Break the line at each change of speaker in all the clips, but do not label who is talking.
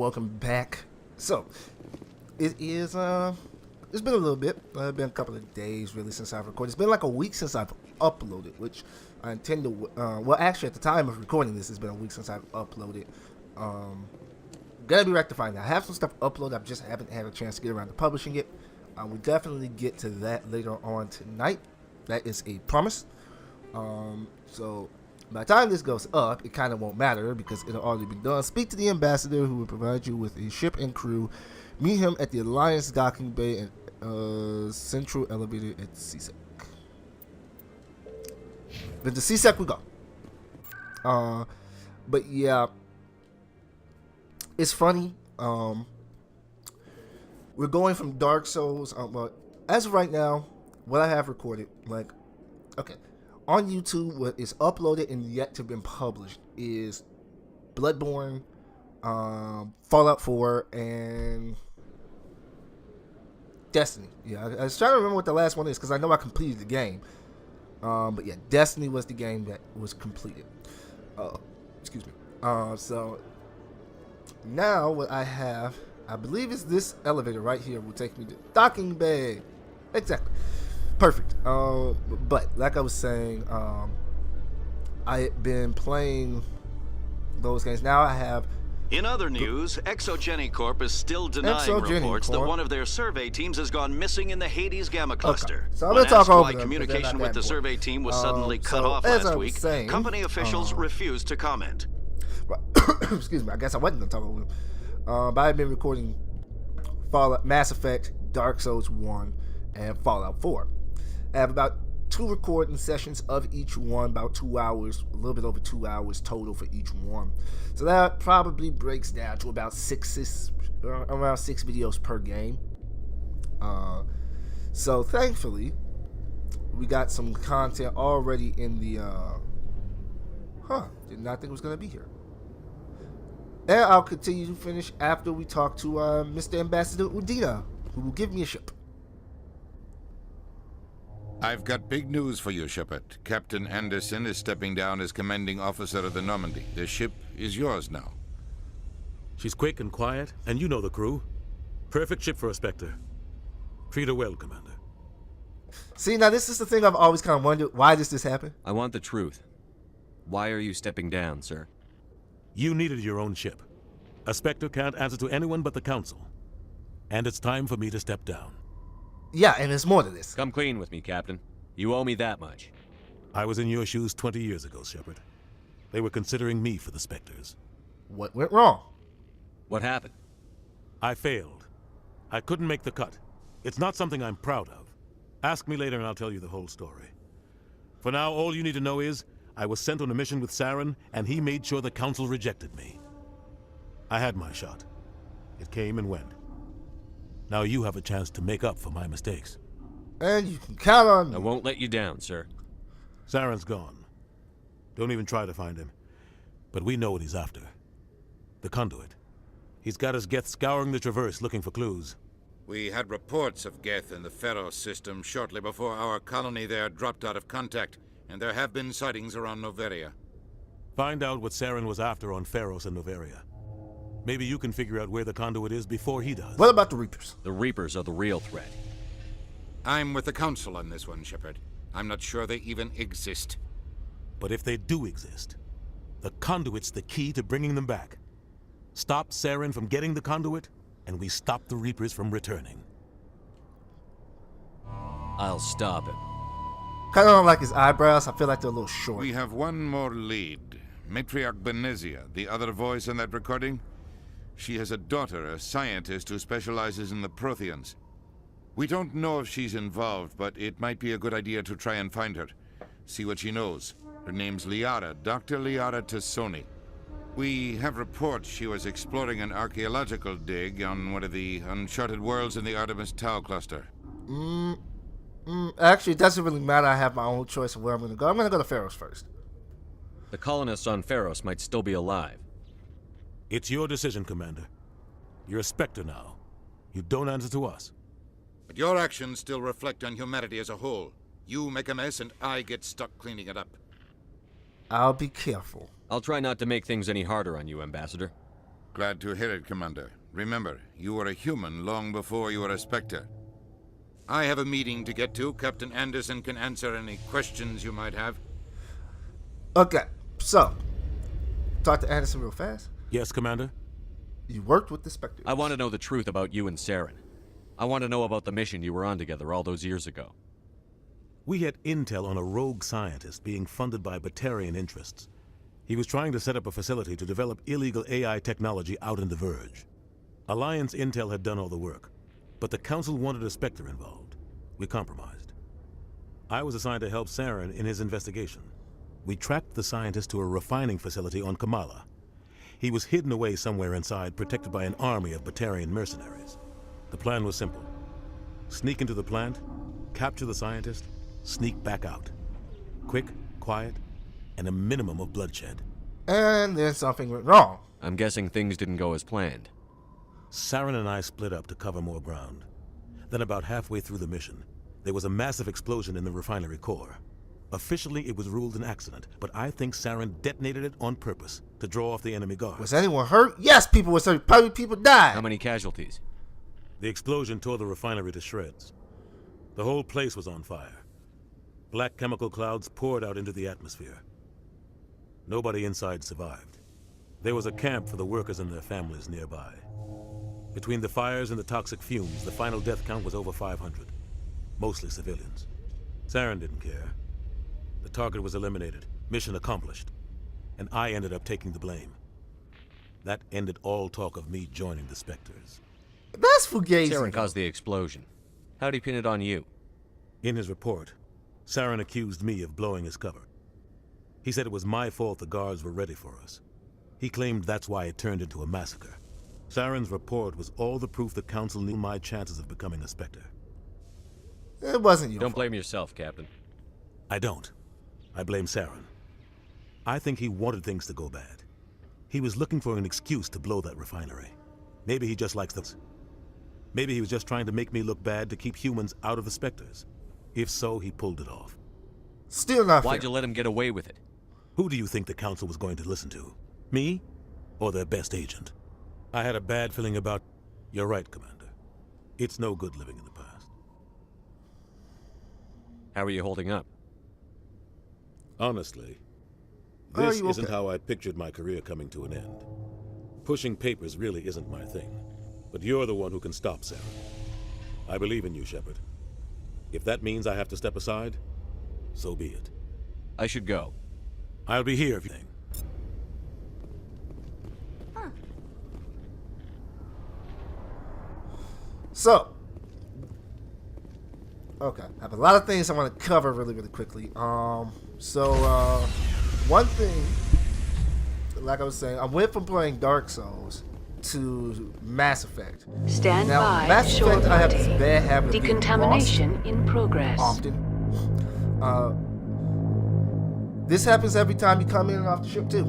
Welcome back. So, it is, it's been a little bit. It's been a couple of days, really, since I've recorded. It's been like a week since I've uploaded, which I intend to, well, actually, at the time of recording this, it's been a week since I've uploaded. Gonna be rectifying that. I have some stuff uploaded, I just haven't had a chance to get around to publishing it. We'll definitely get to that later on tonight. That is a promise. So, by the time this goes up, it kind of won't matter because it'll already be done. Speak to the ambassador who will provide you with a ship and crew. Meet him at the Alliance docking bay and central elevator at CSEC. Then to CSEC we go. But yeah, it's funny. We're going from Dark Souls. But as of right now, what I have recorded, like, okay. On YouTube, what is uploaded and yet to be published is Bloodborne, Fallout 4, and Destiny. Yeah, I was trying to remember what the last one is because I know I completed the game. But yeah, Destiny was the game that was completed. Excuse me. So now what I have, I believe is this elevator right here will take me to docking bay. Exactly. Perfect. But like I was saying, I've been playing those games. Now I have.
In other news, Exogeny Corp is still denying reports that one of their survey teams has gone missing in the Hades Gamma cluster.
Okay. So I'm going to talk over
why communication with the survey team was suddenly cut off last week, company officials refused to comment.
Excuse me. I guess I wasn't going to talk over them. But I've been recording Fallout, Mass Effect, Dark Souls 1, and Fallout 4. I have about 2 recording sessions of each one, about 2 hours, a little bit over 2 hours total for each one. So that probably breaks down to about around 6 videos per game. So thankfully, we got some content already in the, did not think it was going to be here. And I'll continue to finish after we talk to Mr. Ambassador Udina, who will give me a ship.
I've got big news for you, Sheapard. Captain Anderson is stepping down as commanding officer of the Normandy. The ship is yours now.
She's quick and quiet, and you know the crew. Perfect ship for a Spectre. Treat her well, Commander.
See, now this is the thing I've always kind of wondered. Why does this happen?
I want the truth. Why are you stepping down, sir?
You needed your own ship. A Spectre can't answer to anyone but the Council. And it's time for me to step down.
Yeah, and there's more to this.
Come clean with me, Captain. You owe me that much.
I was in your shoes 20 years ago, Sheapard. They were considering me for the Spectres.
What went wrong?
What happened?
I failed. I couldn't make the cut. It's not something I'm proud of. Ask me later and I'll tell you the whole story. For now, all you need to know is, I was sent on a mission with Saren, and he made sure the Council rejected me. I had my shot. It came and went. Now you have a chance to make up for my mistakes.
And you can count on me.
I won't let you down, sir.
Saren's gone. Don't even try to find him. But we know what he's after. The conduit. He's got his Geth scouring the Traverse looking for clues.
We had reports of Geth in the Pharos system shortly before our colony there dropped out of contact, and there have been sightings around Noveria.
Find out what Saren was after on Pharos and Noveria. Maybe you can figure out where the conduit is before he does.
What about the Reapers?
The Reapers are the real threat.
I'm with the Council on this one, Sheapard. I'm not sure they even exist.
But if they do exist, the conduit's the key to bringing them back. Stop Saren from getting the conduit, and we stop the Reapers from returning.
I'll stop him.
Kind of don't like his eyebrows. I feel like they're a little short.
We have one more lead. Matriarch Benezia, the other voice in that recording. She has a daughter, a scientist who specializes in the Protheans. We don't know if she's involved, but it might be a good idea to try and find her. See what she knows. Her name's Liara, Dr. Liara Tassoni. We have reports she was exploring an archaeological dig on one of the uncharted worlds in the Artemis Tau cluster.
Actually, it doesn't really matter. I have my own choice of where I'm going to go. I'm going to go to Pharos first.
The colonists on Pharos might still be alive.
It's your decision, Commander. You're a Spectre now. You don't answer to us.
But your actions still reflect on humanity as a whole. You make a mess and I get stuck cleaning it up.
I'll be careful.
I'll try not to make things any harder on you, Ambassador.
Glad to hear it, Commander. Remember, you were a human long before you were a Spectre. I have a meeting to get to. Captain Anderson can answer any questions you might have.
Okay, so, talk to Anderson real fast.
Yes, Commander?
You worked with the Spectres.
I want to know the truth about you and Saren. I want to know about the mission you were on together all those years ago.
We had intel on a rogue scientist being funded by Batarian interests. He was trying to set up a facility to develop illegal AI technology out in the Verge. Alliance intel had done all the work, but the Council wanted a Spectre involved. We compromised. I was assigned to help Saren in his investigation. We tracked the scientist to a refining facility on Kamala. He was hidden away somewhere inside, protected by an army of Batarian mercenaries. The plan was simple. Sneak into the plant, capture the scientist, sneak back out. Quick, quiet, and a minimum of bloodshed.
And then something went wrong.
I'm guessing things didn't go as planned.
Saren and I split up to cover more ground. Then about halfway through the mission, there was a massive explosion in the refinery core. Officially, it was ruled an accident, but I think Saren detonated it on purpose to draw off the enemy guards.
Was anyone hurt? Yes, people were hurt. Probably people died.
How many casualties?
The explosion tore the refinery to shreds. The whole place was on fire. Black chemical clouds poured out into the atmosphere. Nobody inside survived. There was a camp for the workers and their families nearby. Between the fires and the toxic fumes, the final death count was over 500. Mostly civilians. Saren didn't care. The target was eliminated, mission accomplished, and I ended up taking the blame. That ended all talk of me joining the Spectres.
That's fugazi.
Saren caused the explosion. How'd he pin it on you?
In his report, Saren accused me of blowing his cover. He said it was my fault the guards were ready for us. He claimed that's why it turned into a massacre. Saren's report was all the proof the Council knew my chances of becoming a Spectre.
It wasn't your
Don't
fault.
blame yourself, Captain.
I don't. I blame Saren. I think he wanted things to go bad. He was looking for an excuse to blow that refinery. Maybe he just likes those. Maybe he was just trying to make me look bad to keep humans out of the Spectres. If so, he pulled it off.
Still not
Why'd
fair.
you let him get away with it?
Who do you think the Council was going to listen to? Me? Or their best agent? I had a bad feeling about... You're right, Commander. It's no good living in the past.
How are you holding up?
Honestly,
Are
this
you
isn't
okay?
how I pictured my career coming to an end. Pushing papers really isn't my thing. But you're the one who can stop Saren. I believe in you, Sheapard. If that means I have to step aside, so be it.
I should go.
I'll be here if you think.
So, okay, I have a lot of things I want to cover really, really quickly. One thing, like I was saying, I went from playing Dark Souls to Mass Effect.
Stand
Now,
by.
Mass
Short
Effect, I have this
party.
bad habit of being
Decontamination in progress.
lost often. This happens every time you come in and off the ship too.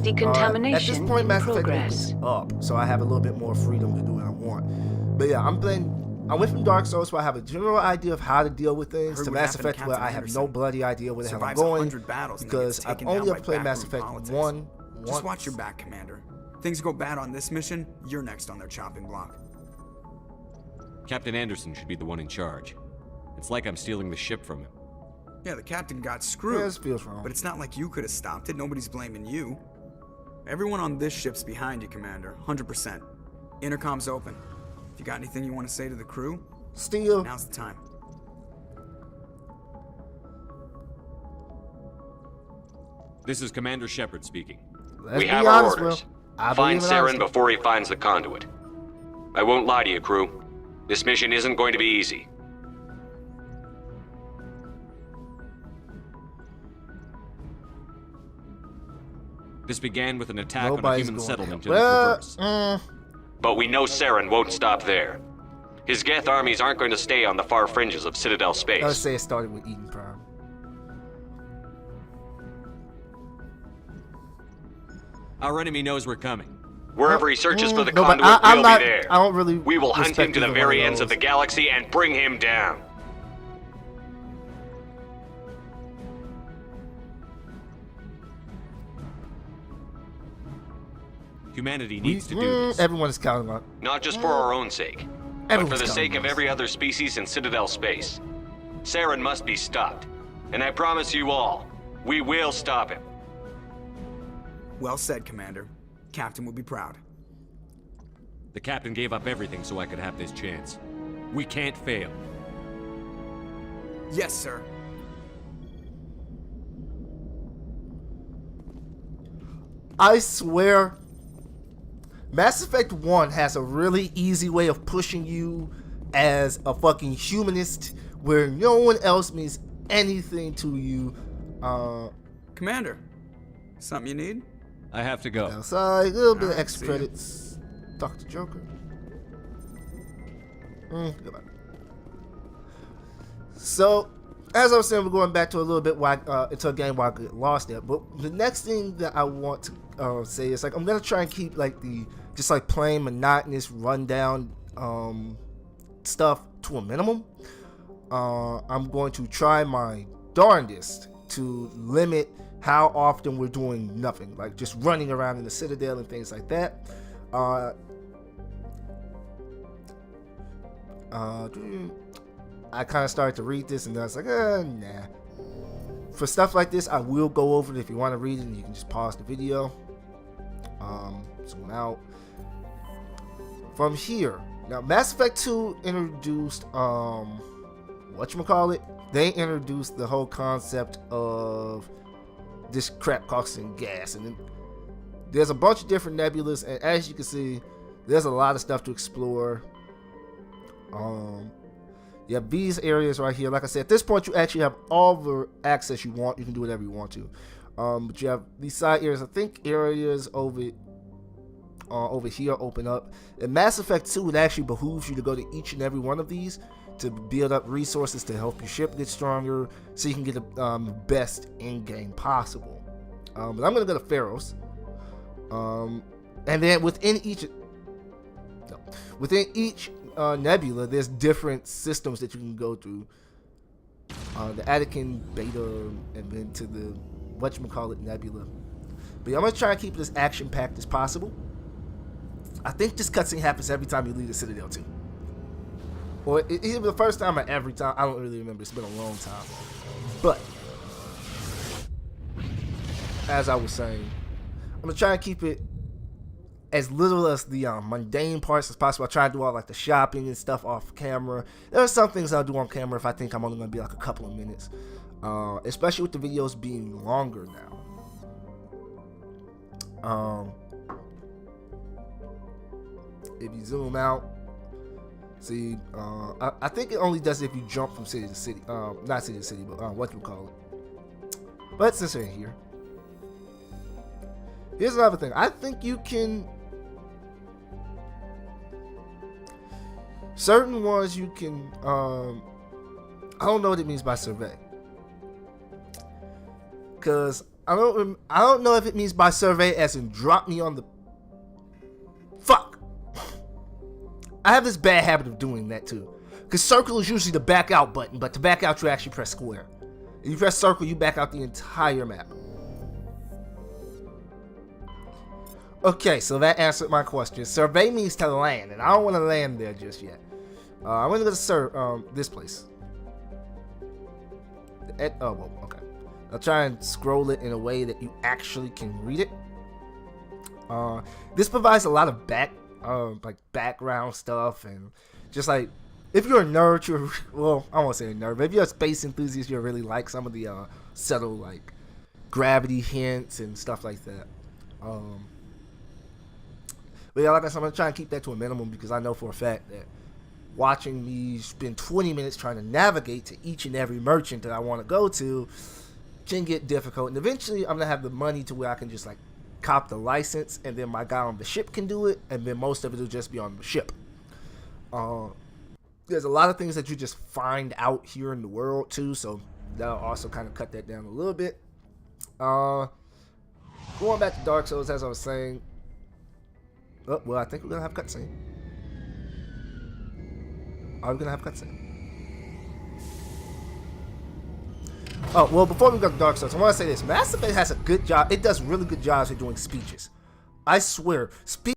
Decontamination
at this point,
in
Mass Effect
progress.
opens up, so I have a little bit more freedom to do what I want. But yeah, I went from Dark Souls where I have a general idea of how to deal with things
Heard
to
what
Mass
happened to
Effect where
Captain
I have
Anderson.
no bloody idea where the hell I'm
Survives
going
100 battles and then
because
gets
I've
taken
only
down
ever
by
played Mass
backroom
Effect
politics.
once.
Just watch your back, Commander. Things go bad on this mission, you're next on their chopping block.
Captain Anderson should be the one in charge. It's like I'm stealing the ship from him.
Yeah, the captain got screwed.
Yeah, this feels wrong.
But it's not like you could have stopped it. Nobody's blaming you. Everyone on this ship's behind you, Commander. 100%. Intercom's open. If you got anything you want to say to the crew,
Still,
now's the time.
This is Commander Sheapard speaking.
let's
We
be
have our
honest,
orders.
Will. I
Find
believe in
Saren
honesty.
before he finds the conduit. I won't lie to you, crew. This mission isn't going to be easy.
This began with an attack on a
Nobody's
human
going
settlement
there.
in the
Well,
reverse.
But we know Saren won't stop there. His Geth armies aren't going to stay on the far fringes of Citadel
Let's
space.
say it started with Eden Prime.
Our enemy knows we're coming.
Wherever he searches for the
No, but
conduit,
I'm
we'll
not-
be there.
I don't really
We will hunt him
respect
to the
either one
very
of
ends of
those.
the galaxy and bring him down.
Humanity needs to do this.
Everyone is counting on.
Not just for our own sake, but
Everyone's
for the sake
counting
of
on us.
every other species in Citadel space. Saren must be stopped. And I promise you all, we will stop him.
Well said, Commander. Captain will be proud.
The captain gave up everything so I could have this chance. We can't fail.
Yes, sir.
I swear, Mass Effect 1 has a really easy way of pushing you as a fucking humanist where no one else means anything to you.
Commander, something you need?
I have to go.
Outside, a little bit of
Alright,
extra
see ya.
credits. Talk to Joker. Goodbye. So, as I was saying, we're going back to a little bit why into a game where I get lost there. But the next thing that I want to say is like I'm gonna try and keep like the just like plain monotonous rundown stuff to a minimum. I'm going to try my darndest to limit how often we're doing nothing, like just running around in the Citadel and things like that. I kind of started to read this and I was like, nah. For stuff like this, I will go over it. If you want to read it, you can just pause the video. Zoom out. From here, now Mass Effect 2 introduced, whatchamacallit? They introduced the whole concept of this crap causing gas. And then there's a bunch of different nebulas, and as you can see, there's a lot of stuff to explore. You have these areas right here. Like I said, at this point, you actually have all the access you want. You can do whatever you want to. But you have these side areas. I think areas over here open up. In Mass Effect 2, it actually behooves you to go to each and every one of these to build up resources to help your ship get stronger, so you can get the best in-game possible. But I'm gonna go to Pharos, and then within each nebula, there's different systems that you can go through. The Attican Beta, and then to the whatchamacallit nebula. But yeah, I'm gonna try and keep it as action-packed as possible. I think this cutscene happens every time you leave the Citadel too. Or either the first time or every time. I don't really remember. It's been a long time. But as I was saying, I'm gonna try and keep it as little as the mundane parts as possible. I try to do all like the shopping and stuff off camera. There are some things I'll do on camera if I think I'm only gonna be like a couple of minutes, especially with the videos being longer now. If you zoom out, see, I think it only does it if you jump from city to city. Not city to city, but what you call it. But since we're here, here's another thing. I think you can. Certain ones you can. I don't know what it means by survey, because I don't know if it means by survey as in drop me on the. Fuck. I have this bad habit of doing that too, because circle is usually the back out button, but to back out you actually press square. If you press circle, you back out the entire map. Okay, so that answered my question. Survey means to land, and I don't want to land there just yet. I'm gonna go to this place. Well, okay. I'll try and scroll it in a way that you actually can read it. This provides a lot of background stuff, and just like if you're a nerd, well, I won't say a nerd, but if you're a space enthusiast, you'll really like some of the subtle like gravity hints and stuff like that. But yeah, like I said, I'm gonna try and keep that to a minimum, because I know for a fact that watching me spend 20 minutes trying to navigate to each and every merchant that I want to go to can get difficult. And eventually I'm gonna have the money to where I can just like cop the license, and then my guy on the ship can do it, and then most of it will just be on the ship. There's a lot of things that you just find out here in the world too, so that'll also kind of cut that down a little bit. Going back to Dark Souls, as I was saying. Oh, well, I think we're gonna have cutscene. Are we gonna have cutscene? Oh, well, before we go to Dark Souls, I want to say this. Mass Effect has a good job. It does really good jobs at doing speeches. I swear. Speak.